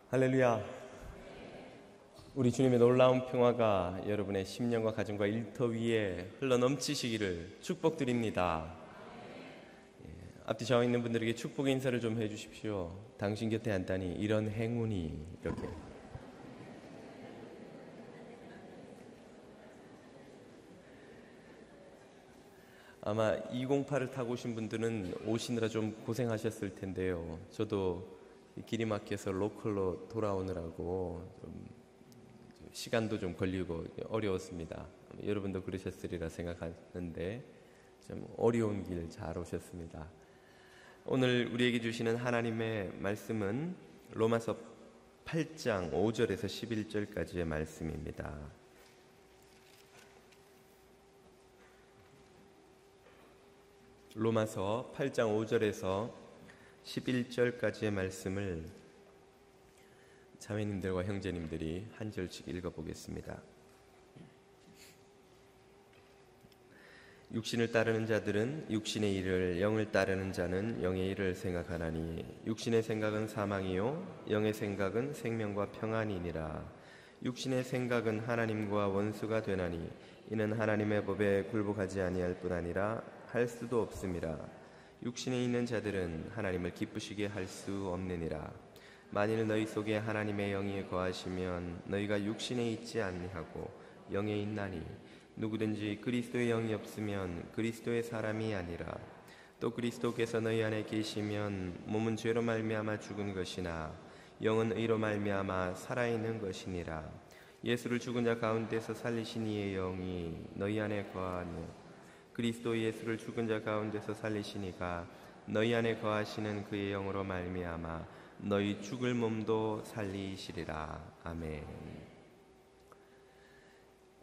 할렐루야. 우리 주님의 놀라운 평화가 여러분의 심령과 가정과 일터 위에 흘러넘치시기를 축복드립니다. 앞뒤 좌우 있는 분들에게 축복의 인사를 좀 해주십시오. 당신 곁에 앉다니 이런 행운이 이렇게. 아마 208을 타고 오신 분들은 오시느라 좀 고생하셨을 텐데요. 저도 길이 막혀서 로컬로 돌아오느라고 좀 시간도 좀 걸리고 어려웠습니다. 여러분도 그러셨으리라 생각하는데 좀 어려운 길 잘 오셨습니다. 오늘 우리에게 주시는 하나님의 말씀은 로마서 8장 5절에서 11절까지의 말씀입니다. 로마서 8장 5절에서 11절까지의 말씀을 자매님들과 형제님들이 한 절씩 읽어보겠습니다. 육신을 따르는 자들은 육신의 일을, 영을 따르는 자는 영의 일을 생각하나니 육신의 생각은 사망이요 영의 생각은 생명과 평안이니라. 육신의 생각은 하나님과 원수가 되나니 이는 하나님의 법에 굴복하지 아니할 뿐 아니라 할 수도 없음이라. 육신에 있는 자들은 하나님을 기쁘시게 할 수 없느니라. 만일 너희 속에 하나님의 영이 거하시면 너희가 육신에 있지 아니하고 영에 있나니 누구든지 그리스도의 영이 없으면 그리스도의 사람이 아니라. 또 그리스도께서 너희 안에 계시면 몸은 죄로 말미암아 죽은 것이나 영은 의로 말미암아 살아있는 것이니라. 예수를 죽은 자 가운데서 살리신 이의 영이 너희 안에 거하니 그리스도 예수를 죽은 자 가운데서 살리시니가 너희 안에 거하시는 그의 영으로 말미암아 너희 죽을 몸도 살리시리라. 아멘.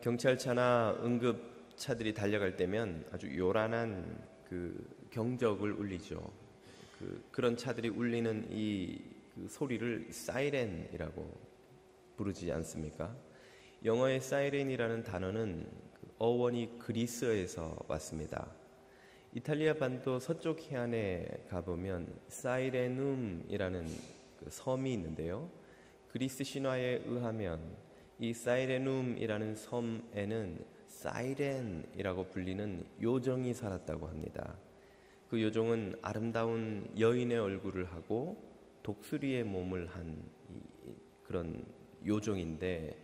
경찰차나 응급차들이 달려갈 때면 아주 요란한 경적을 울리죠. 그런 차들이 울리는 이 소리를 사이렌이라고 부르지 않습니까? 영어의 사이렌이라는 단어는 어원이 그리스어에서 왔습니다. 이탈리아 반도 서쪽 해안에 가보면 사이레눔이라는 섬이 있는데요. 그리스 신화에 의하면 이 사이레눔이라는 섬에는 사이렌이라고 불리는 요정이 살았다고 합니다. 그 요정은 아름다운 여인의 얼굴을 하고 독수리의 몸을 한 그런 요정인데,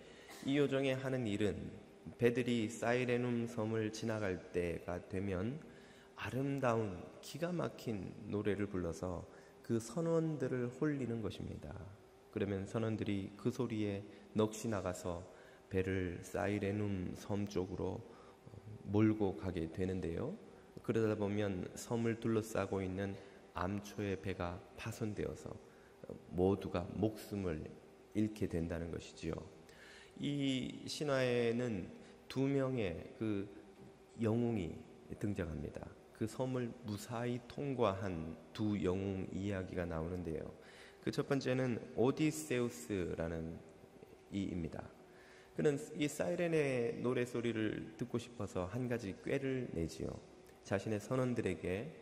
이 요정의 하는 일은 배들이 사이레눔 섬을 지나갈 때가 되면 아름다운 기가 막힌 노래를 불러서 그 선원들을 홀리는 것입니다. 그러면 선원들이 그 소리에 넋이 나가서 배를 사이레눔 섬 쪽으로 몰고 가게 되는데요. 그러다 보면 섬을 둘러싸고 있는 암초의 배가 파손되어서 모두가 목숨을 잃게 된다는 것이지요. 이 신화에는 두 명의 영웅이 등장합니다. 그 섬을 무사히 통과한 두 영웅 이야기가 나오는데요. 그 첫 번째는 오디세우스라는 이입니다. 그는 이 사이렌의 노래소리를 듣고 싶어서 한 가지 꾀를 내지요. 자신의 선원들에게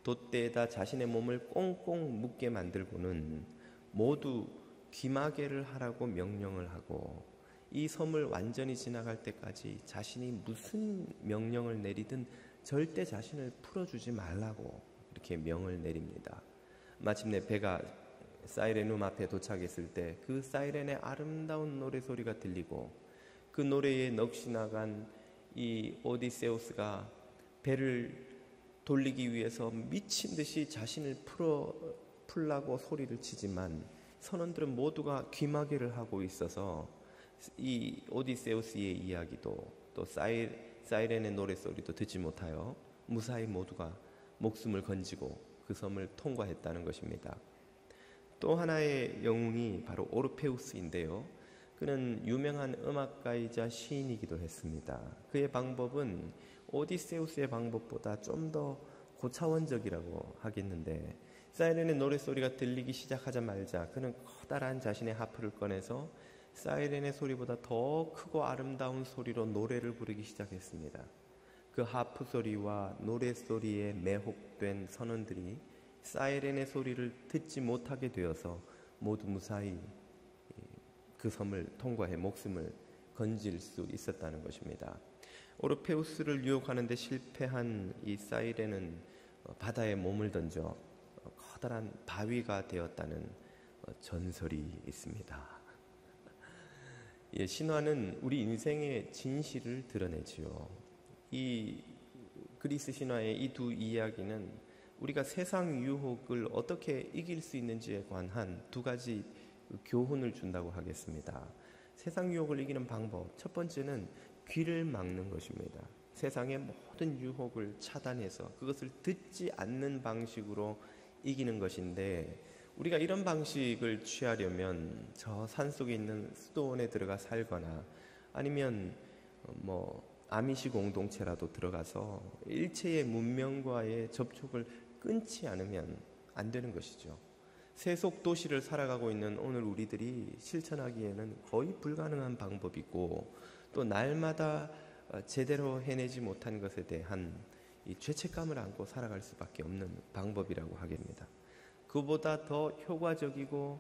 돛대에다 자신의 몸을 꽁꽁 묶게 만들고는 모두 귀마개를 하라고 명령을 하고, 이 섬을 완전히 지나갈 때까지 자신이 무슨 명령을 내리든 절대 자신을 풀어주지 말라고 이렇게 명을 내립니다. 마침내 배가 사이렌움 앞에 도착했을 때 그 사이렌의 아름다운 노래소리가 들리고, 그 노래에 넋이 나간 이 오디세우스가 배를 돌리기 위해서 미친 듯이 자신을 풀라고 소리를 치지만 선원들은 모두가 귀마개를 하고 있어서 이 오디세우스의 이야기도 또 사이렌의 노래소리도 듣지 못하여 무사히 모두가 목숨을 건지고 그 섬을 통과했다는 것입니다. 또 하나의 영웅이 바로 오르페우스인데요. 그는 유명한 음악가이자 시인이기도 했습니다. 그의 방법은 오디세우스의 방법보다 좀 더 고차원적이라고 하겠는데, 사이렌의 노래소리가 들리기 시작하자마자 그는 커다란 자신의 하프를 꺼내서 사이렌의 소리보다 더 크고 아름다운 소리로 노래를 부르기 시작했습니다. 그 하프 소리와 노래 소리에 매혹된 선원들이 사이렌의 소리를 듣지 못하게 되어서 모두 무사히 그 섬을 통과해 목숨을 건질 수 있었다는 것입니다. 오르페우스를 유혹하는 데 실패한 이 사이렌은 바다에 몸을 던져 커다란 바위가 되었다는 전설이 있습니다. 예, 신화는 우리 인생의 진실을 드러내지요. 이 그리스 신화의 이 두 이야기는 우리가 세상 유혹을 어떻게 이길 수 있는지에 관한 두 가지 교훈을 준다고 하겠습니다. 세상 유혹을 이기는 방법, 첫 번째는 귀를 막는 것입니다. 세상의 모든 유혹을 차단해서 그것을 듣지 않는 방식으로 이기는 것인데, 우리가 이런 방식을 취하려면 저 산속에 있는 수도원에 들어가 살거나 아니면 아미시 공동체라도 들어가서 일체의 문명과의 접촉을 끊지 않으면 안 되는 것이죠. 세속 도시를 살아가고 있는 오늘 우리들이 실천하기에는 거의 불가능한 방법이고, 또 날마다 제대로 해내지 못한 것에 대한 이 죄책감을 안고 살아갈 수밖에 없는 방법이라고 하겠습니다. 그보다 더 효과적이고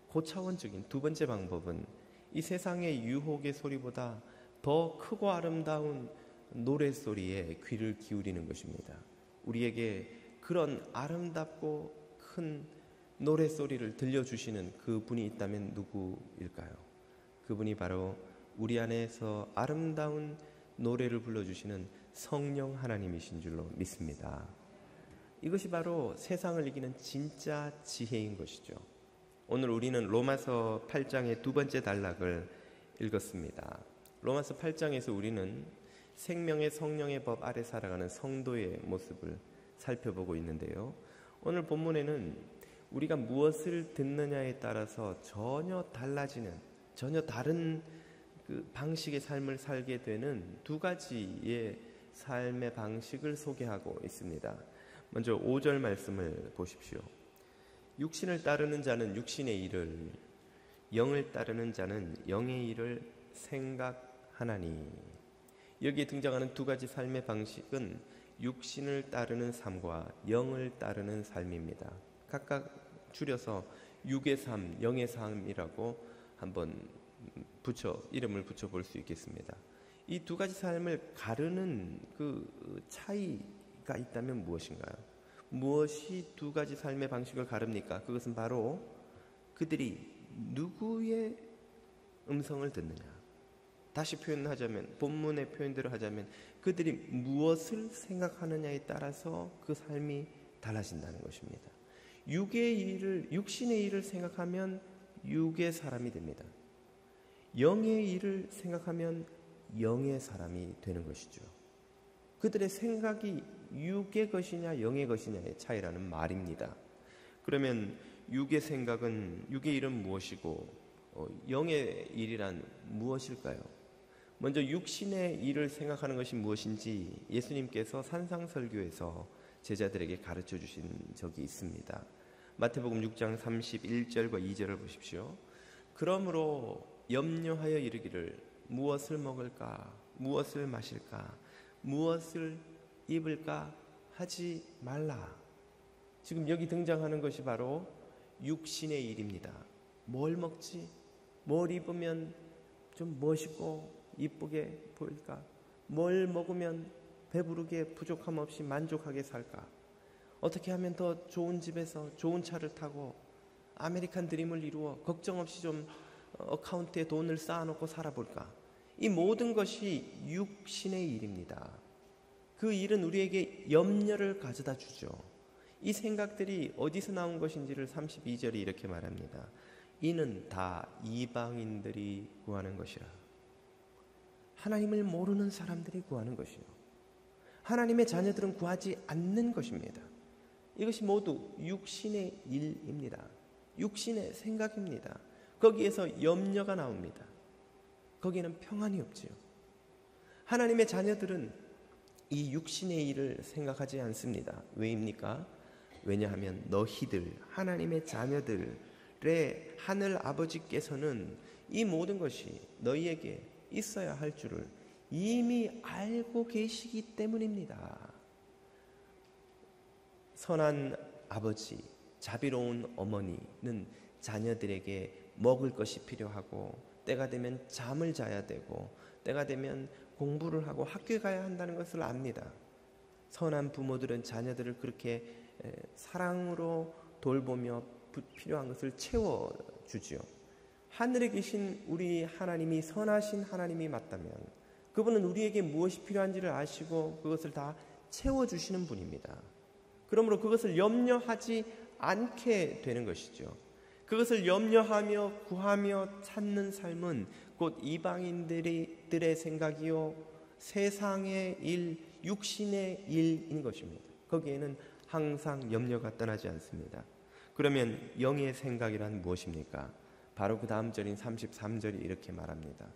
고차원적인 두 번째 방법은 이 세상의 유혹의 소리보다 더 크고 아름다운 노랫소리에 귀를 기울이는 것입니다. 우리에게 그런 아름답고 큰 노랫소리를 들려주시는 그 분이 있다면 누구일까요? 그분이 바로 우리 안에서 아름다운 노래를 불러주시는 성령 하나님이신 줄로 믿습니다. 이것이 바로 세상을 이기는 진짜 지혜인 것이죠. 오늘 우리는 로마서 8장의 두 번째 단락을 읽었습니다. 로마서 8장에서 우리는 생명의 성령의 법 아래 살아가는 성도의 모습을 살펴보고 있는데요. 오늘 본문에는 우리가 무엇을 듣느냐에 따라서 전혀 달라지는, 전혀 다른 그 방식의 삶을 살게 되는 두 가지의 삶의 방식을 소개하고 있습니다. 먼저 5절 말씀을 보십시오. 육신을 따르는 자는 육신의 일을, 영을 따르는 자는 영의 일을 생각하나니. 여기에 등장하는 두 가지 삶의 방식은 육신을 따르는 삶과 영을 따르는 삶입니다. 각각 줄여서 육의 삶, 영의 삶이라고 한번 이름을 붙여볼 수 있겠습니다. 이 두 가지 삶을 가르는 그 차이가 있다면 무엇인가요? 무엇이 두 가지 삶의 방식을 가릅니까? 그것은 바로 그들이 누구의 음성을 듣느냐. 다시 표현하자면, 본문의 표현대로 하자면 그들이 무엇을 생각하느냐에 따라서 그 삶이 달라진다는 것입니다. 육신의 일을 생각하면 육의 사람이 됩니다. 영의 일을 생각하면 영의 사람이 되는 것이죠. 그들의 생각이 육의 것이냐 영의 것이냐의 차이라는 말입니다. 그러면 육의 생각은, 육의 일은 무엇이고 영의 일이란 무엇일까요? 먼저 육신의 일을 생각하는 것이 무엇인지 예수님께서 산상설교에서 제자들에게 가르쳐 주신 적이 있습니다. 마태복음 6장 31절과 2절을 보십시오. 그러므로 염려하여 이르기를 무엇을 먹을까, 무엇을 마실까, 무엇을 입을까 하지 말라. 지금 여기 등장하는 것이 바로 육신의 일입니다. 뭘 먹지? 뭘 입으면 좀 멋있고 이쁘게 보일까? 뭘 먹으면 배부르게 부족함 없이 만족하게 살까? 어떻게 하면 더 좋은 집에서 좋은 차를 타고 아메리칸 드림을 이루어 걱정 없이 좀 어카운트에 돈을 쌓아놓고 살아볼까? 이 모든 것이 육신의 일입니다. 그 일은 우리에게 염려를 가져다 주죠. 이 생각들이 어디서 나온 것인지를 32절이 이렇게 말합니다. 이는 다 이방인들이 구하는 것이라. 하나님을 모르는 사람들이 구하는 것이요, 하나님의 자녀들은 구하지 않는 것입니다. 이것이 모두 육신의 일입니다. 육신의 생각입니다. 거기에서 염려가 나옵니다. 거기에는 평안이 없지요. 하나님의 자녀들은 이 육신의 일을 생각하지 않습니다. 왜입니까? 왜냐하면 너희들, 하나님의 자녀들의 하늘 아버지께서는 이 모든 것이 너희에게 있어야 할 줄을 이미 알고 계시기 때문입니다. 선한 아버지, 자비로운 어머니는 자녀들에게 먹을 것이 필요하고, 때가 되면 잠을 자야 되고, 때가 되면 공부를 하고 학교에 가야 한다는 것을 압니다. 선한 부모들은 자녀들을 그렇게 사랑으로 돌보며 필요한 것을 채워주지요. 하늘에 계신 우리 하나님이 선하신 하나님이 맞다면 그분은 우리에게 무엇이 필요한지를 아시고 그것을 다 채워주시는 분입니다. 그러므로 그것을 염려하지 않게 되는 것이죠. 그것을 염려하며 구하며 찾는 삶은 곧 이방인들의 생각이요, 세상의 일, 육신의 일인 것입니다. 거기에는 항상 염려가 떠나지 않습니다. 그러면 영의 생각이란 무엇입니까? 바로 그 다음 절인 33절이 이렇게 말합니다.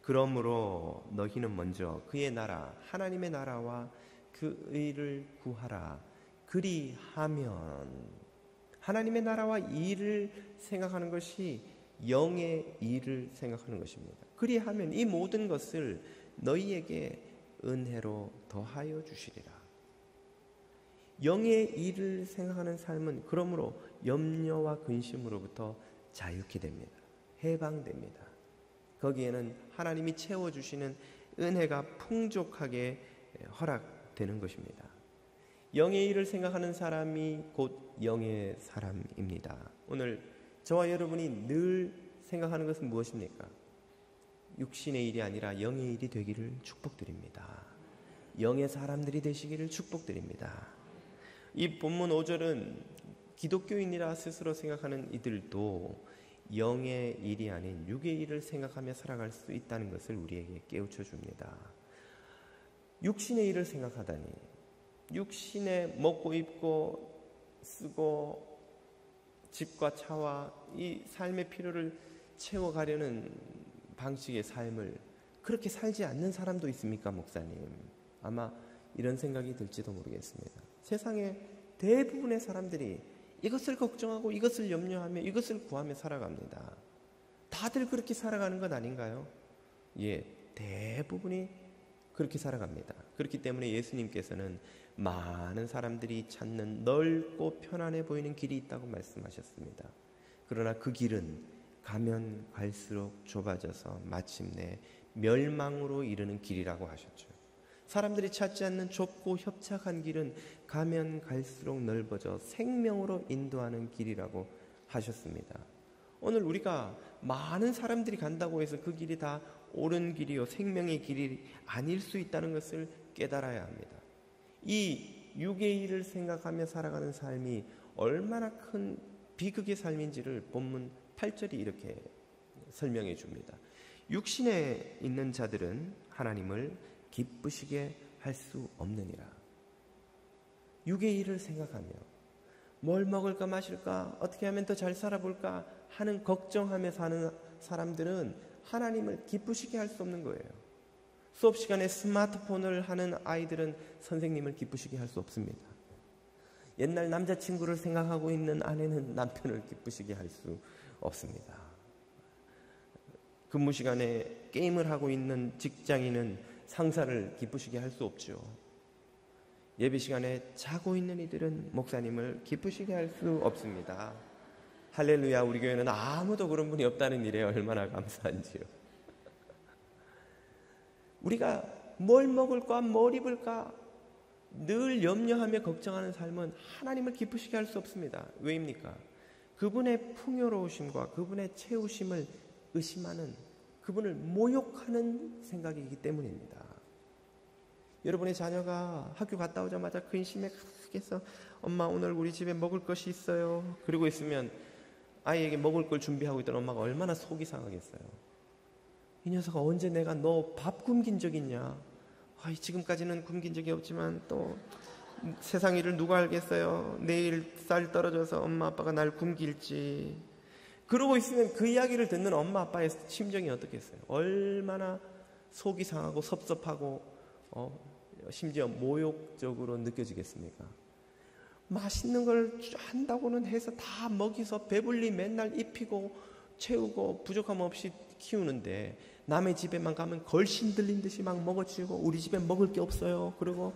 그러므로 너희는 먼저 그의 나라, 하나님의 나라와 그 의를 구하라. 그리하면, 하나님의 나라와 일을 생각하는 것이 영의 일을 생각하는 것입니다. 그리하면 이 모든 것을 너희에게 은혜로 더하여 주시리라. 영의 일을 생각하는 삶은 그러므로 염려와 근심으로부터 자유케 됩니다. 해방됩니다. 거기에는 하나님이 채워주시는 은혜가 풍족하게 허락되는 것입니다. 영의 일을 생각하는 사람이 곧 영의 사람입니다. 오늘 저와 여러분이 늘 생각하는 것은 무엇입니까? 육신의 일이 아니라 영의 일이 되기를 축복드립니다. 영의 사람들이 되시기를 축복드립니다. 이 본문 5절은 기독교인이라 스스로 생각하는 이들도 영의 일이 아닌 육의 일을 생각하며 살아갈 수 있다는 것을 우리에게 깨우쳐 줍니다. 육신의 일을 생각하다니, 육신에 먹고 입고 쓰고 집과 차와 이 삶의 필요를 채워가려는 방식의 삶을 그렇게 살지 않는 사람도 있습니까, 목사님? 아마 이런 생각이 들지도 모르겠습니다. 세상의 대부분의 사람들이 이것을 걱정하고 이것을 염려하며 이것을 구하며 살아갑니다. 다들 그렇게 살아가는 것 아닌가요? 예, 대부분이 그렇게 살아갑니다. 그렇기 때문에 예수님께서는 많은 사람들이 찾는 넓고 편안해 보이는 길이 있다고 말씀하셨습니다. 그러나 그 길은 가면 갈수록 좁아져서 마침내 멸망으로 이르는 길이라고 하셨죠. 사람들이 찾지 않는 좁고 협착한 길은 가면 갈수록 넓어져 생명으로 인도하는 길이라고 하셨습니다. 오늘 우리가 많은 사람들이 간다고 해서 그 길이 다 옳은 길이요 생명의 길이 아닐 수 있다는 것을 깨달아야 합니다. 이 육의 일을 생각하며 살아가는 삶이 얼마나 큰 비극의 삶인지를 본문 8절이 이렇게 설명해 줍니다. 육신에 있는 자들은 하나님을 기쁘시게 할 수 없느니라. 육의 일을 생각하며 뭘 먹을까 마실까 어떻게 하면 더 잘 살아볼까 하는 걱정하며 사는 사람들은 하나님을 기쁘시게 할 수 없는 거예요. 수업 시간에 스마트폰을 하는 아이들은 선생님을 기쁘시게 할 수 없습니다. 옛날 남자친구를 생각하고 있는 아내는 남편을 기쁘시게 할 수 없습니다. 근무 시간에 게임을 하고 있는 직장인은 상사를 기쁘시게 할 수 없죠. 예배 시간에 자고 있는 이들은 목사님을 기쁘시게 할 수 없습니다. 할렐루야, 우리 교회는 아무도 그런 분이 없다는 일에 얼마나 감사한지요. 우리가 뭘 먹을까 뭘 입을까 늘 염려하며 걱정하는 삶은 하나님을 기쁘시게 할 수 없습니다. 왜입니까? 그분의 풍요로우심과 그분의 채우심을 의심하는, 그분을 모욕하는 생각이기 때문입니다. 여러분의 자녀가 학교 갔다 오자마자 근심에 가득해서 엄마 오늘 우리 집에 먹을 것이 있어요. 그러고 있으면 아이에게 먹을 걸 준비하고 있던 엄마가 얼마나 속이 상하겠어요. 이 녀석아 언제 내가 너 밥 굶긴 적 있냐? 지금까지는 굶긴 적이 없지만 또 세상 일을 누가 알겠어요. 내일 쌀 떨어져서 엄마 아빠가 날 굶길지. 그러고 있으면 그 이야기를 듣는 엄마 아빠의 심정이 어떻겠어요? 얼마나 속이 상하고 섭섭하고 심지어 모욕적으로 느껴지겠습니까? 맛있는 걸 한다고는 해서 다 먹이서 배불리 맨날 입히고 채우고 부족함 없이 키우는데 남의 집에만 가면 걸신 들린 듯이 막 먹어치우고 우리 집에 먹을 게 없어요. 그리고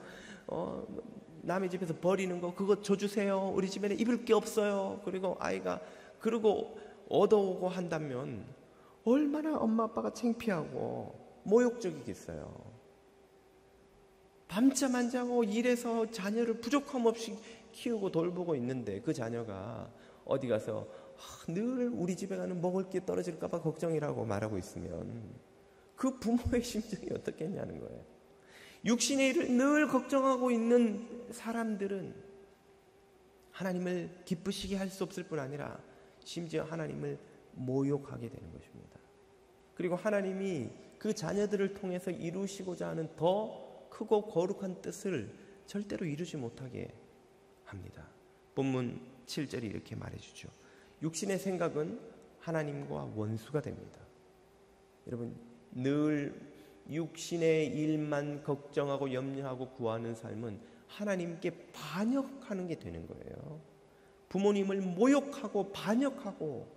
남의 집에서 버리는 거 그거 줘주세요. 우리 집에는 입을 게 없어요. 그리고 아이가 그러고 얻어오고 한다면 얼마나 엄마 아빠가 창피하고 모욕적이겠어요. 밤잠 안 자고 일해서 자녀를 부족함 없이 키우고 돌보고 있는데 그 자녀가 어디 가서 늘 우리 집에 가는 먹을 게 떨어질까 봐 걱정이라고 말하고 있으면 그 부모의 심정이 어떻겠냐는 거예요. 육신의 일을 늘 걱정하고 있는 사람들은 하나님을 기쁘시게 할 수 없을 뿐 아니라 심지어 하나님을 모욕하게 되는 것입니다. 그리고 하나님이 그 자녀들을 통해서 이루시고자 하는 더 크고 거룩한 뜻을 절대로 이루지 못하게 합니다. 본문 7절이 이렇게 말해주죠. 육신의 생각은 하나님과 원수가 됩니다. 여러분, 늘 육신의 일만 걱정하고 염려하고 구하는 삶은 하나님께 반역하는 게 되는 거예요. 부모님을 모욕하고 반역하고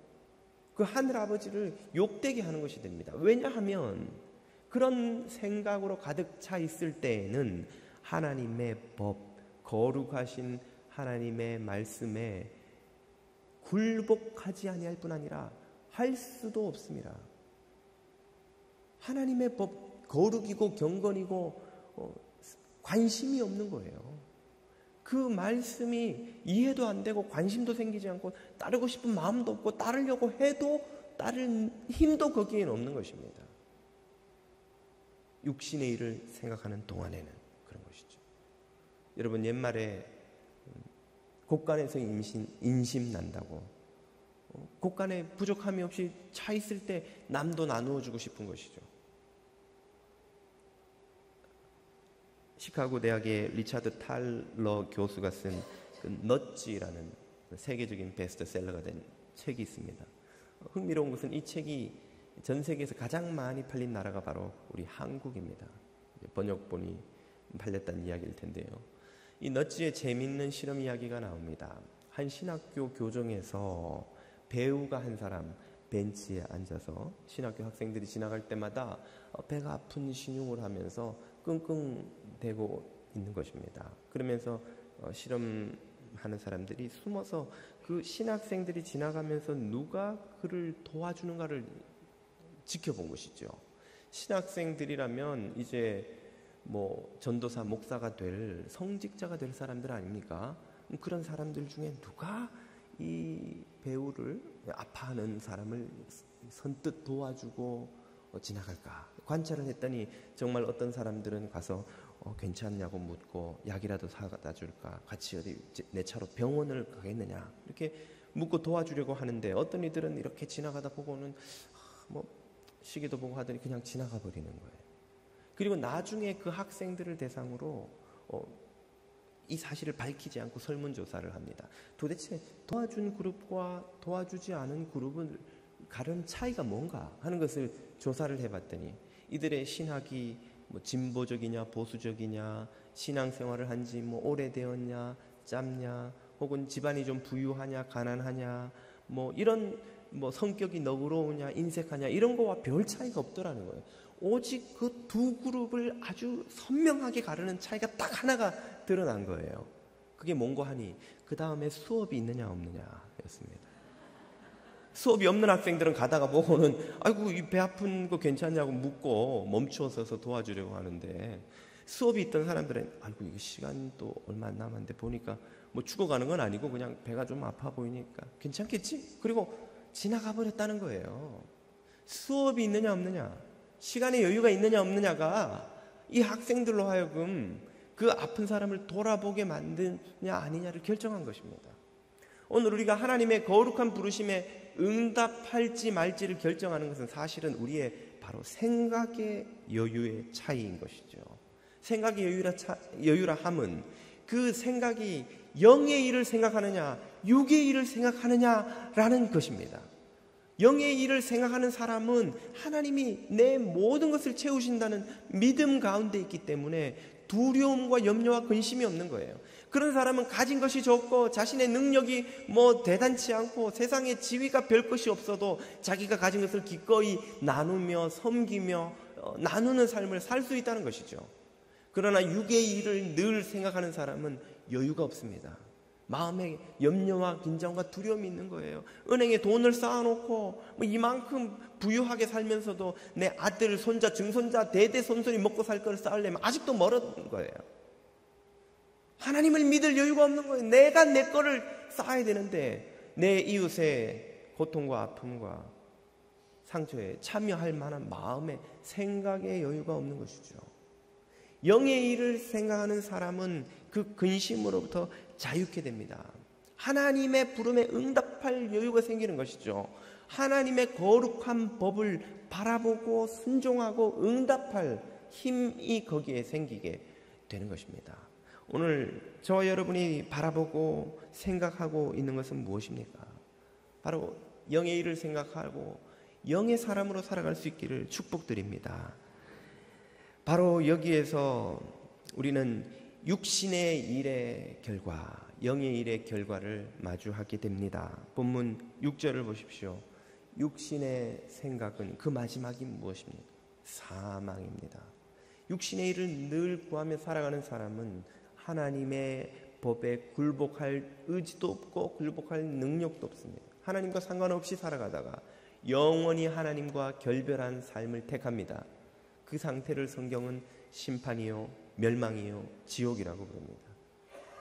그 하늘아버지를 욕되게 하는 것이 됩니다. 왜냐하면 그런 생각으로 가득 차 있을 때에는 하나님의 법, 거룩하신 하나님의 말씀에 굴복하지 아니할 뿐 아니라 할 수도 없습니다. 하나님의 법, 거룩이고 경건이고 관심이 없는 거예요. 그 말씀이 이해도 안 되고 관심도 생기지 않고 따르고 싶은 마음도 없고 따르려고 해도 따를 힘도 거기에는 없는 것입니다. 육신의 일을 생각하는 동안에는 그런 것이죠. 여러분, 옛말에 곳간에서 인심 난다고, 곳간에 부족함이 없이 차 있을 때 남도 나누어 주고 싶은 것이죠. 시카고 대학의 리차드 탈러 교수가 쓴 그 넛지라는 세계적인 베스트셀러가 된 책이 있습니다. 흥미로운 것은 이 책이 전 세계에서 가장 많이 팔린 나라가 바로 우리 한국입니다. 번역본이 팔렸다는 이야기일 텐데요. 이 넛지의 재미있는 실험 이야기가 나옵니다. 한 신학교 교정에서 배우가 한 사람 벤치에 앉아서 신학교 학생들이 지나갈 때마다 배가 아픈 신용을 하면서 끙끙대고 있는 것입니다. 그러면서 실험하는 사람들이 숨어서 그 신학생들이 지나가면서 누가 그를 도와주는가를 지켜본 것이죠. 신학생들이라면 이제 뭐 전도사, 목사가 될, 성직자가 될 사람들 아닙니까? 그런 사람들 중에 누가 이 배우를, 아파하는 사람을 선뜻 도와주고 지나갈까 관찰을 했더니 정말 어떤 사람들은 가서 괜찮냐고 묻고 약이라도 사다 줄까, 같이 어디 내 차로 병원을 가겠느냐 이렇게 묻고 도와주려고 하는데, 어떤 이들은 이렇게 지나가다 보고는 뭐 시계도 보고 하더니 그냥 지나가 버리는 거예요. 그리고 나중에 그 학생들을 대상으로 이 사실을 밝히지 않고 설문조사를 합니다. 도대체 도와준 그룹과 도와주지 않은 그룹을 가른 차이가 뭔가 하는 것을 조사를 해봤더니, 이들의 신학이 뭐 진보적이냐 보수적이냐, 신앙생활을 한 지 뭐 오래되었냐 짧냐, 혹은 집안이 좀 부유하냐 가난하냐, 뭐 이런 뭐 성격이 너그러우냐 인색하냐 이런 거와 별 차이가 없더라는 거예요. 오직 그 두 그룹을 아주 선명하게 가르는 차이가 딱 하나가 드러난 거예요. 그게 뭔고 하니 그 다음에 수업이 있느냐 없느냐 였습니다. 수업이 없는 학생들은 가다가 보고는 아이고 이 배 아픈 거 괜찮냐고 묻고 멈추어서서 도와주려고 하는데, 수업이 있던 사람들은 아이고 이게 시간도 얼마 안 남았는데 보니까 뭐 죽어가는 건 아니고 그냥 배가 좀 아파 보이니까 괜찮겠지? 그리고 지나가 버렸다는 거예요. 수업이 있느냐 없느냐, 시간의 여유가 있느냐 없느냐가 이 학생들로 하여금 그 아픈 사람을 돌아보게 만드냐 아니냐를 결정한 것입니다. 오늘 우리가 하나님의 거룩한 부르심에 응답할지 말지를 결정하는 것은 사실은 우리의 바로 생각의 여유의 차이인 것이죠. 생각의 여유라 함은 그 생각이 영의 일을 생각하느냐 육의 일을 생각하느냐라는 것입니다. 영의 일을 생각하는 사람은 하나님이 내 모든 것을 채우신다는 믿음 가운데 있기 때문에 두려움과 염려와 근심이 없는 거예요. 그런 사람은 가진 것이 적고 자신의 능력이 뭐 대단치 않고 세상에 지위가 별 것이 없어도 자기가 가진 것을 기꺼이 나누며 섬기며 나누는 삶을 살 수 있다는 것이죠. 그러나 육의 일을 늘 생각하는 사람은 여유가 없습니다. 마음에 염려와 긴장과 두려움이 있는 거예요. 은행에 돈을 쌓아놓고 이만큼 부유하게 살면서도 내 아들, 손자, 증손자, 대대손손이 먹고 살 걸 쌓으려면 아직도 멀은 거예요. 하나님을 믿을 여유가 없는 거예요. 내가 내 거를 쌓아야 되는데 내 이웃의 고통과 아픔과 상처에 참여할 만한 마음의 생각의 여유가 없는 것이죠. 영의 일을 생각하는 사람은 그 근심으로부터 자유케 됩니다. 하나님의 부름에 응답할 여유가 생기는 것이죠. 하나님의 거룩한 법을 바라보고 순종하고 응답할 힘이 거기에 생기게 되는 것입니다. 오늘 저와 여러분이 바라보고 생각하고 있는 것은 무엇입니까? 바로 영의 일을 생각하고 영의 사람으로 살아갈 수 있기를 축복드립니다. 바로 여기에서 우리는 육신의 일의 결과, 영의 일의 결과를 마주하게 됩니다. 본문 6절을 보십시오. 육신의 생각은 그 마지막이 무엇입니까? 사망입니다. 육신의 일을 늘 구하며 살아가는 사람은 하나님의 법에 굴복할 의지도 없고 굴복할 능력도 없습니다. 하나님과 상관없이 살아가다가 영원히 하나님과 결별한 삶을 택합니다. 그 상태를 성경은 심판이요 멸망이요 지옥이라고 부릅니다.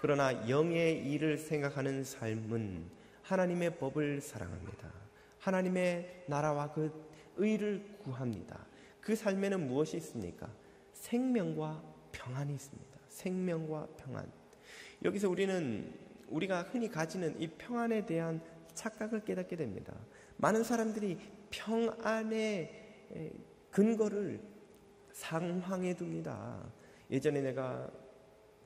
그러나 영의 일을 생각하는 삶은 하나님의 법을 사랑합니다. 하나님의 나라와 그 의를 구합니다. 그 삶에는 무엇이 있습니까? 생명과 평안이 있습니다. 생명과 평안. 여기서 우리가 흔히 가지는 이 평안에 대한 착각을 깨닫게 됩니다. 많은 사람들이 평안의 근거를 상황에 둡니다. 예전에 내가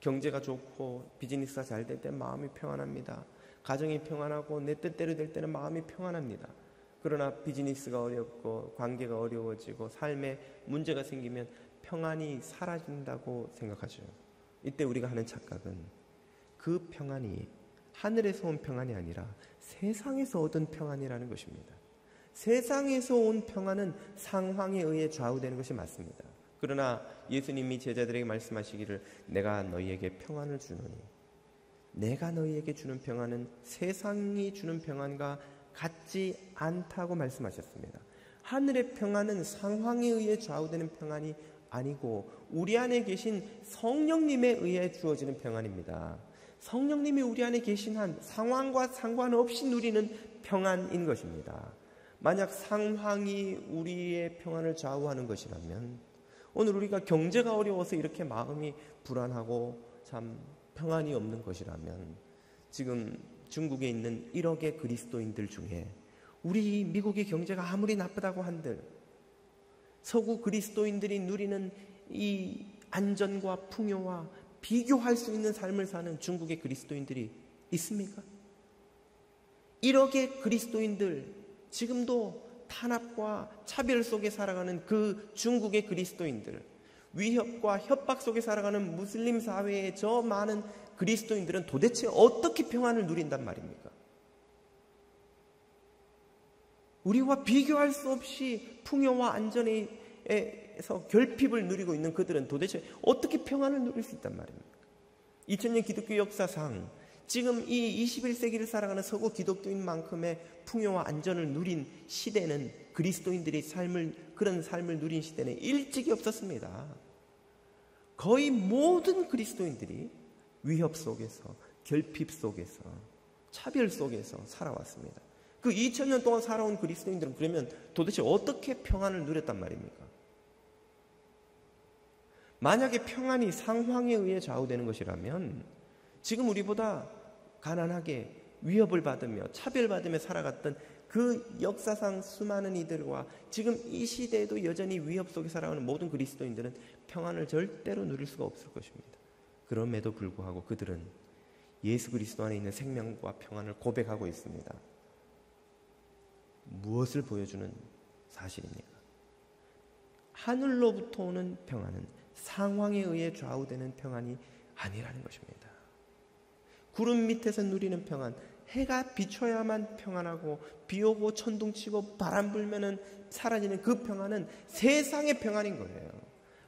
경제가 좋고 비즈니스가 잘 될 때 마음이 평안합니다. 가정이 평안하고 내 뜻대로 될 때는 마음이 평안합니다. 그러나 비즈니스가 어렵고 관계가 어려워지고 삶에 문제가 생기면 평안이 사라진다고 생각하죠. 이때 우리가 하는 착각은 그 평안이 하늘에서 온 평안이 아니라 세상에서 얻은 평안이라는 것입니다. 세상에서 온 평안은 상황에 의해 좌우되는 것이 맞습니다. 그러나 예수님이 제자들에게 말씀하시기를 내가 너희에게 평안을 주노니 내가 너희에게 주는 평안은 세상이 주는 평안과 같지 않다고 말씀하셨습니다. 하늘의 평안은 상황에 의해 좌우되는 평안이 아니고 우리 안에 계신 성령님에 의해 주어지는 평안입니다. 성령님이 우리 안에 계신 한 상황과 상관없이 누리는 평안인 것입니다. 만약 상황이 우리의 평안을 좌우하는 것이라면 오늘 우리가 경제가 어려워서 이렇게 마음이 불안하고 참 평안이 없는 것이라면 지금 중국에 있는 1억의 그리스도인들 중에 우리 미국의 경제가 아무리 나쁘다고 한들 서구 그리스도인들이 누리는 이 안전과 풍요와 비교할 수 있는 삶을 사는 중국의 그리스도인들이 있습니까? 1억의 그리스도인들, 지금도 탄압과 차별 속에 살아가는 그 중국의 그리스도인들, 위협과 협박 속에 살아가는 무슬림 사회의 저 많은 그리스도인들은 도대체 어떻게 평안을 누린단 말입니까? 우리와 비교할 수 없이 풍요와 안전에서 결핍을 누리고 있는 그들은 도대체 어떻게 평안을 누릴 수 있단 말입니까? 2000년 기독교 역사상 지금 이 21세기를 살아가는 서구 기독교인만큼의 풍요와 안전을 누린 시대는 그리스도인들이 그런 삶을 누린 시대는 일찍이 없었습니다. 거의 모든 그리스도인들이 위협 속에서, 결핍 속에서, 차별 속에서 살아왔습니다. 그 2000년 동안 살아온 그리스도인들은 그러면 도대체 어떻게 평안을 누렸단 말입니까? 만약에 평안이 상황에 의해 좌우되는 것이라면 지금 우리보다 가난하게 위협을 받으며 차별받으며 살아갔던 그 역사상 수많은 이들과 지금 이 시대에도 여전히 위협 속에 살아가는 모든 그리스도인들은 평안을 절대로 누릴 수가 없을 것입니다. 그럼에도 불구하고 그들은 예수 그리스도 안에 있는 생명과 평안을 고백하고 있습니다. 무엇을 보여주는 사실입니까? 하늘로부터 오는 평안은 상황에 의해 좌우되는 평안이 아니라는 것입니다. 구름 밑에서 누리는 평안, 해가 비춰야만 평안하고 비 오고 천둥 치고 바람 불면은 사라지는 그 평안은 세상의 평안인 거예요.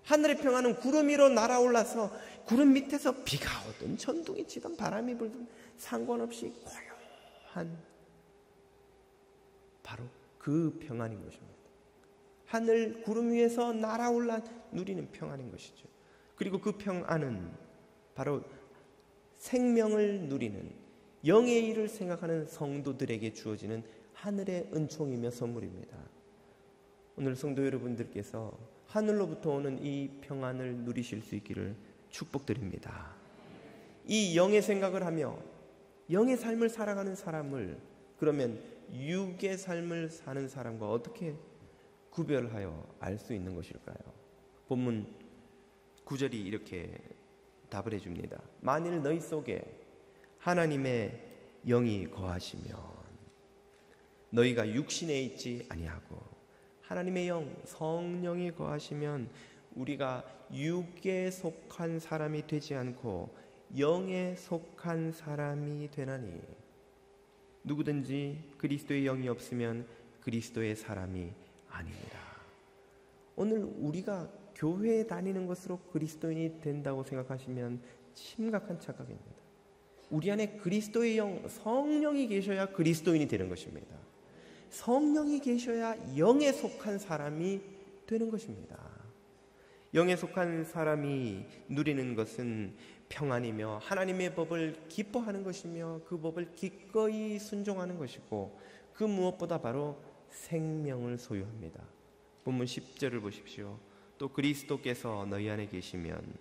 하늘의 평안은 구름 위로 날아올라서 구름 밑에서 비가 오든 천둥이 치든 바람이 불든 상관없이 고요한 바로 그 평안인 것입니다. 하늘 구름 위에서 날아올라 누리는 평안인 것이죠. 그리고 그 평안은 바로 생명을 누리는 영의 일을 생각하는 성도들에게 주어지는 하늘의 은총이며 선물입니다. 오늘 성도 여러분들께서 하늘로부터 오는 이 평안을 누리실 수 있기를 축복드립니다. 이 영의 생각을 하며 영의 삶을 살아가는 사람을, 그러면 육의 삶을 사는 사람과 어떻게 구별하여 알 수 있는 것일까요? 본문 9절이 이렇게 답을 해줍니다. 만일 너희 속에 하나님의 영이 거하시면 너희가 육신에 있지 아니하고, 하나님의 영, 성령이 거하시면 우리가 육에 속한 사람이 되지 않고 영에 속한 사람이 되나니, 누구든지 그리스도의 영이 없으면 그리스도의 사람이 아닙니다. 오늘 우리가 교회에 다니는 것으로 그리스도인이 된다고 생각하시면 심각한 착각입니다. 우리 안에 그리스도의 영, 성령이 계셔야 그리스도인이 되는 것입니다. 성령이 계셔야 영에 속한 사람이 되는 것입니다. 영에 속한 사람이 누리는 것은 평안이며 하나님의 법을 기뻐하는 것이며 그 법을 기꺼이 순종하는 것이고, 그 무엇보다 바로 생명을 소유합니다. 본문 10절을 보십시오. 또 그리스도께서 너희 안에 계시면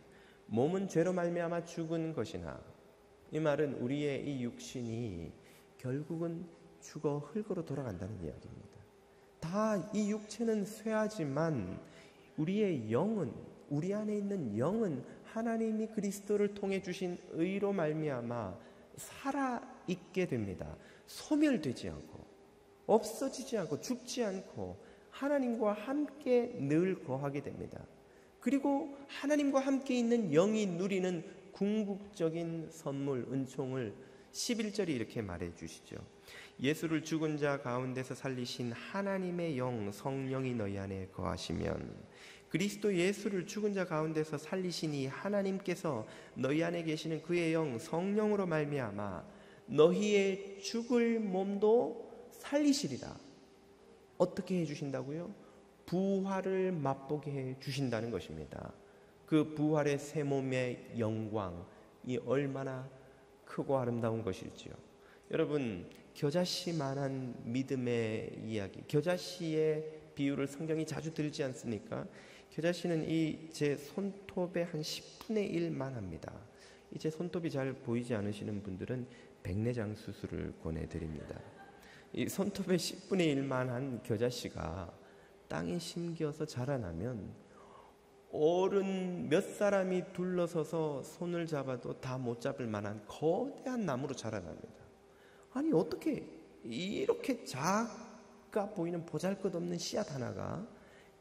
몸은 죄로 말미암아 죽은 것이나, 이 말은 우리의 이 육신이 결국은 죽어 흙으로 돌아간다는 이야기입니다. 다 이 육체는 쇠하지만 우리의 영은, 우리 안에 있는 영은 하나님이 그리스도를 통해 주신 의로 말미암아 살아있게 됩니다. 소멸되지 않고 없어지지 않고 죽지 않고 하나님과 함께 늘 거하게 됩니다. 그리고 하나님과 함께 있는 영이 누리는 궁극적인 선물, 은총을 11절이 이렇게 말해 주시죠. 예수를 죽은 자 가운데서 살리신 하나님의 영, 성령이 너희 안에 거하시면, 그리스도 예수를 죽은 자 가운데서 살리신 이 하나님께서 너희 안에 계시는 그의 영, 성령으로 말미암아 너희의 죽을 몸도 살리시리라. 어떻게 해주신다고요? 부활을 맛보게 해주신다는 것입니다. 그 부활의 새 몸의 영광이 얼마나 크고 아름다운 것일지요. 여러분, 겨자씨만한 믿음의 이야기, 겨자씨의 비유를 성경이 자주 들지 않습니까? 겨자씨는 이 제 손톱의 한 10분의 1만 합니다. 제 손톱이 잘 보이지 않으시는 분들은 백내장 수술을 권해드립니다. 이 손톱의 10분의 1만 한 겨자씨가 땅에 심겨서 자라나면 어른 몇 사람이 둘러서서 손을 잡아도 다 못 잡을 만한 거대한 나무로 자라납니다. 아니, 어떻게 이렇게 작아 보이는 보잘것없는 씨앗 하나가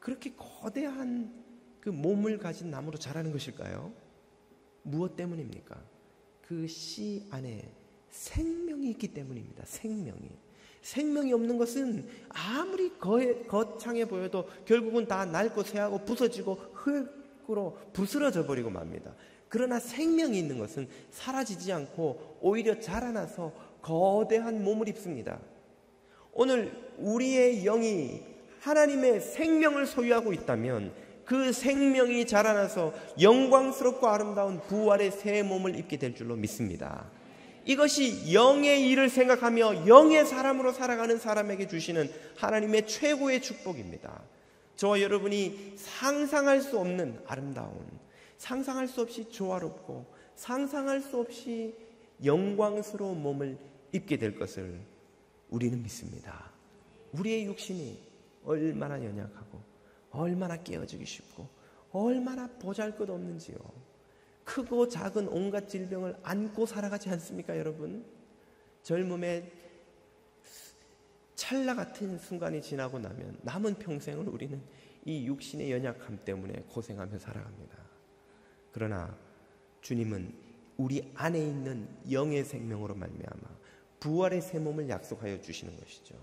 그렇게 거대한 그 몸을 가진 나무로 자라는 것일까요? 무엇 때문입니까? 그 씨 안에 생명이 있기 때문입니다. 생명이 없는 것은 아무리 거창해 보여도 결국은 다 낡고 쇠하고 부서지고 흙으로 부스러져 버리고 맙니다. 그러나 생명이 있는 것은 사라지지 않고 오히려 자라나서 거대한 몸을 입습니다. 오늘 우리의 영이 하나님의 생명을 소유하고 있다면 그 생명이 자라나서 영광스럽고 아름다운 부활의 새 몸을 입게 될 줄로 믿습니다. 이것이 영의 일을 생각하며 영의 사람으로 살아가는 사람에게 주시는 하나님의 최고의 축복입니다. 저와 여러분이 상상할 수 없는 아름다운, 상상할 수 없이 조화롭고 상상할 수 없이 영광스러운 몸을 입게 될 것을 우리는 믿습니다. 우리의 육신이 얼마나 연약하고 얼마나 깨어지기 쉽고 얼마나 보잘것없는지요. 크고 작은 온갖 질병을 안고 살아가지 않습니까, 여러분? 젊음의 찰나 같은 순간이 지나고 나면 남은 평생을 우리는 이 육신의 연약함 때문에 고생하며 살아갑니다. 그러나 주님은 우리 안에 있는 영의 생명으로 말미암아 부활의 새 몸을 약속하여 주시는 것이죠.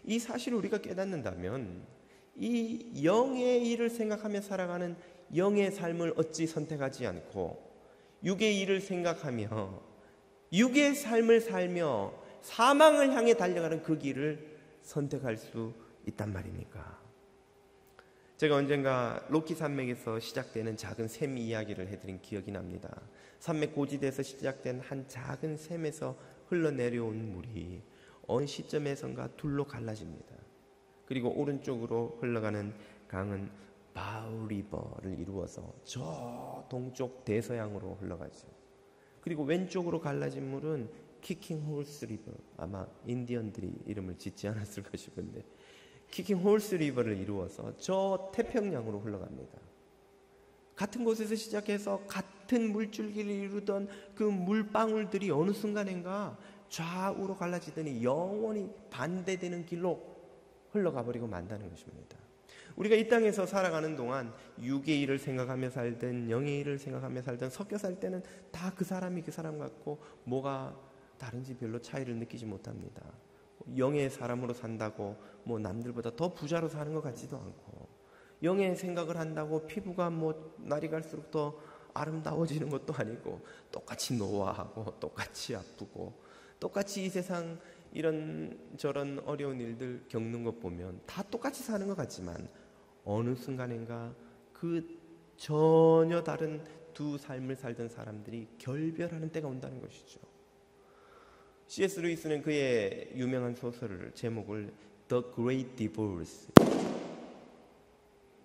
이 사실을 우리가 깨닫는다면 이 영의 일을 생각하며 살아가는 영의 삶을 어찌 선택하지 않고 육의 일을 생각하며 육의 삶을 살며 사망을 향해 달려가는 그 길을 선택할 수 있단 말입니까? 제가 언젠가 로키 산맥에서 시작되는 작은 샘 이야기를 해드린 기억이 납니다. 산맥 고지대에서 시작된 한 작은 샘에서 흘러내려온 물이 어느 시점에선가 둘로 갈라집니다. 그리고 오른쪽으로 흘러가는 강은 바우리버를 이루어서 저 동쪽 대서양으로 흘러가죠. 그리고 왼쪽으로 갈라진 물은 키킹 홀스 리버, 아마 인디언들이 이름을 짓지 않았을까 싶은데 키킹 홀스 리버를 이루어서 저 태평양으로 흘러갑니다. 같은 곳에서 시작해서 같은 물줄기를 이루던 그 물방울들이 어느 순간인가 좌우로 갈라지더니 영원히 반대되는 길로 흘러가 버리고 만다는 것입니다. 우리가 이 땅에서 살아가는 동안 육의 일을 생각하며 살든 영의 일을 생각하며 살든 섞여 살 때는 다 그 사람이 그 사람 같고 뭐가 다른지 별로 차이를 느끼지 못합니다. 영의 사람으로 산다고 뭐 남들보다 더 부자로 사는 것 같지도 않고, 영의 생각을 한다고 피부가 뭐 날이 갈수록 더 아름다워지는 것도 아니고, 똑같이 노화하고 똑같이 아프고 똑같이 이 세상 이런 저런 어려운 일들 겪는 것 보면 다 똑같이 사는 것 같지만 어느 순간인가 그 전혀 다른 두 삶을 살던 사람들이 결별하는 때가 온다는 것이죠. C.S. 루이스는 그의 유명한 소설을 제목을 The Great Divorce,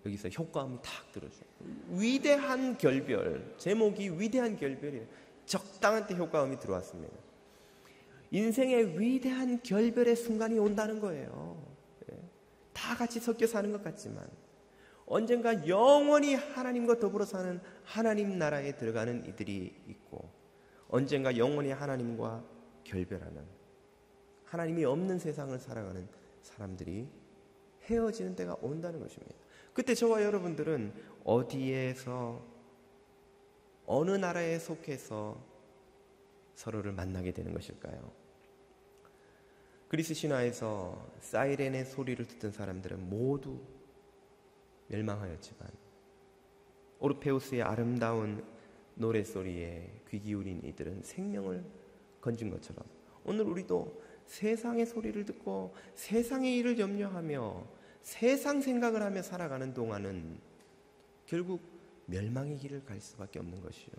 여기서 효과음이 탁 들어줘요. 위대한 결별, 제목이 위대한 결별이에요. 적당한 때 효과음이 들어왔습니다. 인생의 위대한 결별의 순간이 온다는 거예요. 다 같이 섞여 사는 것 같지만 언젠가 영원히 하나님과 더불어 사는 하나님 나라에 들어가는 이들이 있고, 언젠가 영원히 하나님과 결별하는, 하나님이 없는 세상을 살아가는 사람들이 헤어지는 때가 온다는 것입니다. 그때 저와 여러분들은 어디에서, 어느 나라에 속해서 서로를 만나게 되는 것일까요? 그리스 신화에서 사이렌의 소리를 듣던 사람들은 모두 멸망하였지만 오르페우스의 아름다운 노랫소리에 귀 기울인 이들은 생명을 건진 것처럼 오늘 우리도 세상의 소리를 듣고 세상의 일을 염려하며 세상 생각을 하며 살아가는 동안은 결국 멸망의 길을 갈 수밖에 없는 것이요,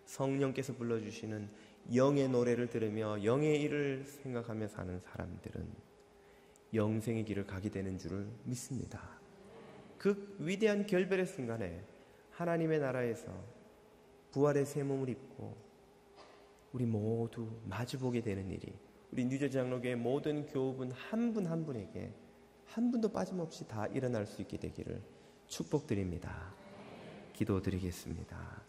성령께서 불러주시는 영의 노래를 들으며 영의 일을 생각하며 사는 사람들은 영생의 길을 가게 되는 줄을 믿습니다. 그 위대한 결별의 순간에 하나님의 나라에서 부활의 새 몸을 입고 우리 모두 마주보게 되는 일이 우리 뉴저지 장로교의 모든 교우분 한 분 한 분에게 한 분도 빠짐없이 다 일어날 수 있게 되기를 축복드립니다. 기도드리겠습니다.